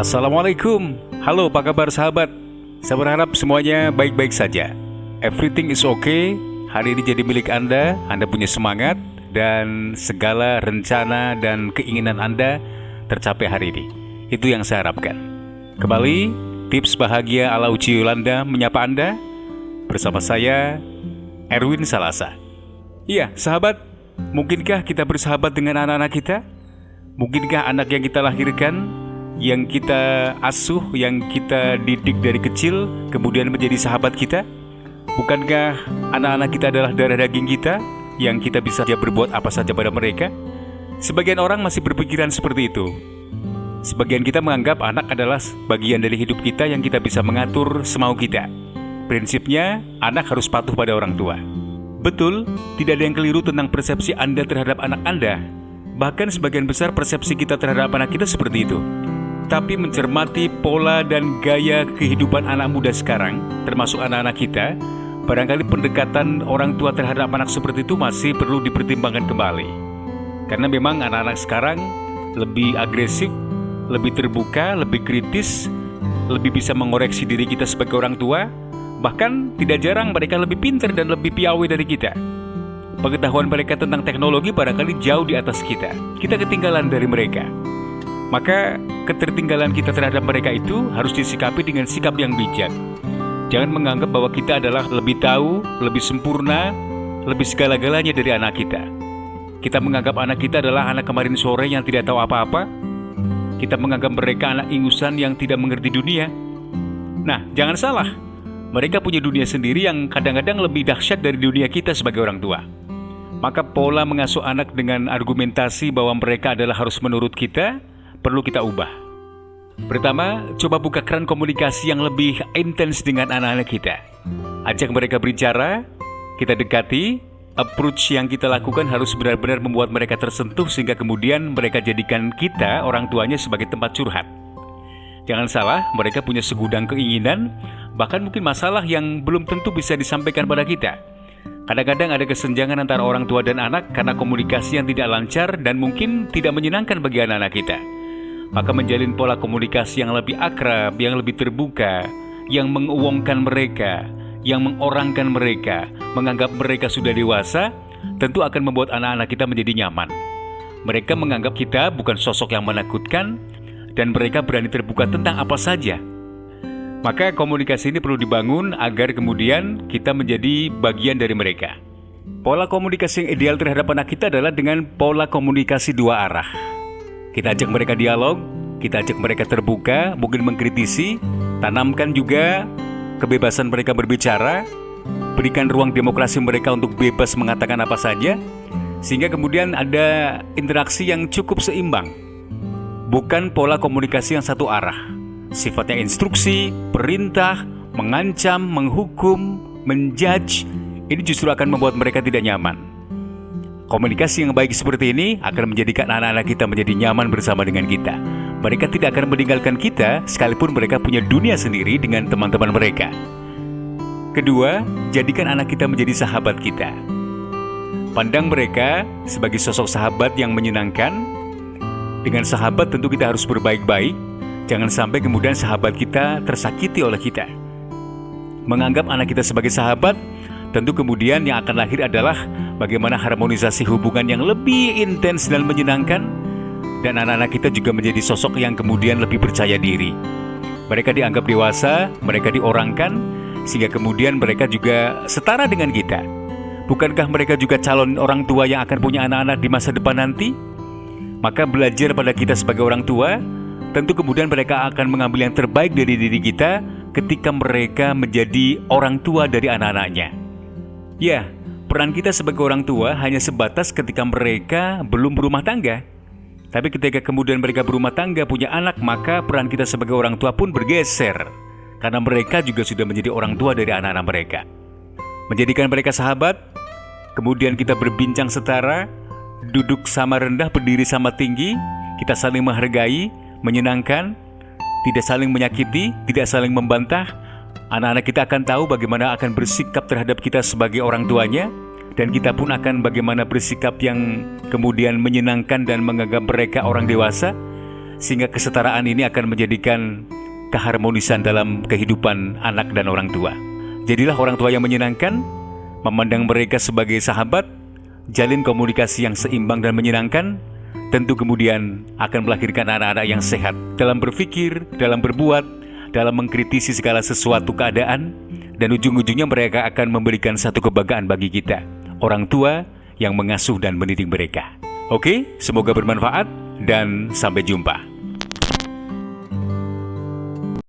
Assalamualaikum. Halo, apa kabar sahabat? Saya berharap semuanya baik-baik saja. Everything is okay. Hari ini jadi milik Anda punya semangat, dan segala rencana dan keinginan Anda tercapai hari ini. Itu yang saya harapkan. Kembali, tips bahagia ala Uci Yolanda menyapa Anda bersama saya, Erwin Salasa. Iya, sahabat, mungkinkah kita bersahabat dengan anak-anak kita? Mungkinkah anak yang kita lahirkan, yang kita asuh, yang kita didik dari kecil, kemudian menjadi sahabat kita? Bukankah anak-anak kita adalah darah daging kita, yang kita bisa berbuat apa saja pada mereka? Sebagian orang masih berpikiran seperti itu. Sebagian kita menganggap anak adalah bagian dari hidup kita yang kita bisa mengatur semau kita. Prinsipnya, anak harus patuh pada orang tua. Betul, tidak ada yang keliru tentang persepsi Anda terhadap anak Anda. Bahkan sebagian besar persepsi kita terhadap anak kita seperti itu. Tapi mencermati pola dan gaya kehidupan anak muda sekarang, termasuk anak-anak kita, barangkali pendekatan orang tua terhadap anak seperti itu masih perlu dipertimbangkan kembali. Karena memang anak-anak sekarang lebih agresif, lebih terbuka, lebih kritis, lebih bisa mengoreksi diri kita sebagai orang tua. Bahkan tidak jarang mereka lebih pintar dan lebih piawai dari kita. Pengetahuan mereka tentang teknologi barangkali jauh di atas kita. Kita ketinggalan dari mereka. Maka ketertinggalan kita terhadap mereka itu harus disikapi dengan sikap yang bijak. Jangan menganggap bahwa kita adalah lebih tahu, lebih sempurna, lebih segala-galanya dari anak kita. Kita menganggap anak kita adalah anak kemarin sore yang tidak tahu apa-apa. Kita menganggap mereka anak ingusan yang tidak mengerti dunia. Nah, jangan salah. Mereka punya dunia sendiri yang kadang-kadang lebih dahsyat dari dunia kita sebagai orang tua. Maka pola mengasuh anak dengan argumentasi bahwa mereka adalah harus menurut kita, perlu kita ubah. Pertama, coba buka keran komunikasi yang lebih intens dengan anak-anak kita. Ajak mereka berbicara, kita dekati. Approach yang kita lakukan harus benar-benar membuat mereka tersentuh sehingga kemudian mereka jadikan kita, orang tuanya, sebagai tempat curhat. Jangan salah, mereka punya segudang keinginan, bahkan mungkin masalah yang belum tentu bisa disampaikan pada kita. Kadang-kadang ada kesenjangan antara orang tua dan anak karena komunikasi yang tidak lancar dan mungkin tidak menyenangkan bagi anak-anak kita. Maka menjalin pola komunikasi yang lebih akrab, yang lebih terbuka, yang menguongkan mereka, yang mengorangkan mereka, menganggap mereka sudah dewasa, tentu akan membuat anak-anak kita menjadi nyaman. Mereka menganggap kita bukan sosok yang menakutkan, dan mereka berani terbuka tentang apa saja. Maka komunikasi ini perlu dibangun agar kemudian kita menjadi bagian dari mereka. Pola komunikasi yang ideal terhadap anak kita adalah dengan pola komunikasi dua arah. Kita ajak mereka dialog, kita ajak mereka terbuka, mungkin mengkritisi, tanamkan juga kebebasan mereka berbicara, berikan ruang demokrasi mereka untuk bebas mengatakan apa saja, sehingga kemudian ada interaksi yang cukup seimbang. Bukan pola komunikasi yang satu arah, sifatnya instruksi, perintah, mengancam, menghukum, menjudge. Ini justru akan membuat mereka tidak nyaman. Komunikasi yang baik seperti ini akan menjadikan anak-anak kita menjadi nyaman bersama dengan kita. Mereka tidak akan meninggalkan kita sekalipun mereka punya dunia sendiri dengan teman-teman mereka. Kedua, jadikan anak kita menjadi sahabat kita. Pandang mereka sebagai sosok sahabat yang menyenangkan. Dengan sahabat tentu kita harus berbaik-baik. Jangan sampai kemudian sahabat kita tersakiti oleh kita. Menganggap anak kita sebagai sahabat, tentu kemudian yang akan lahir adalah bagaimana harmonisasi hubungan yang lebih intens dan menyenangkan. Dan anak-anak kita juga menjadi sosok yang kemudian lebih percaya diri. Mereka dianggap dewasa, mereka diorangkan, sehingga kemudian mereka juga setara dengan kita. Bukankah mereka juga calon orang tua yang akan punya anak-anak di masa depan nanti? Maka belajar pada kita sebagai orang tua, tentu kemudian mereka akan mengambil yang terbaik dari diri kita ketika mereka menjadi orang tua dari anak-anaknya. Ya, peran kita sebagai orang tua hanya sebatas ketika mereka belum berumah tangga. Tapi ketika kemudian mereka berumah tangga, punya anak, maka peran kita sebagai orang tua pun bergeser. Karena mereka juga sudah menjadi orang tua dari anak-anak mereka. Menjadikan mereka sahabat, kemudian kita berbincang setara, duduk sama rendah, berdiri sama tinggi, kita saling menghargai, menyenangkan, tidak saling menyakiti, tidak saling membantah, anak-anak kita akan tahu bagaimana akan bersikap terhadap kita sebagai orang tuanya, dan kita pun akan bagaimana bersikap yang kemudian menyenangkan dan menganggap mereka orang dewasa, sehingga kesetaraan ini akan menjadikan keharmonisan dalam kehidupan anak dan orang tua. Jadilah orang tua yang menyenangkan, memandang mereka sebagai sahabat, jalin komunikasi yang seimbang dan menyenangkan, tentu kemudian akan melahirkan anak-anak yang sehat dalam berpikir, dalam berbuat, dalam mengkritisi segala sesuatu keadaan, dan ujung-ujungnya mereka akan memberikan satu kebanggaan bagi kita, orang tua yang mengasuh dan mendidik mereka. Oke, semoga bermanfaat dan sampai jumpa.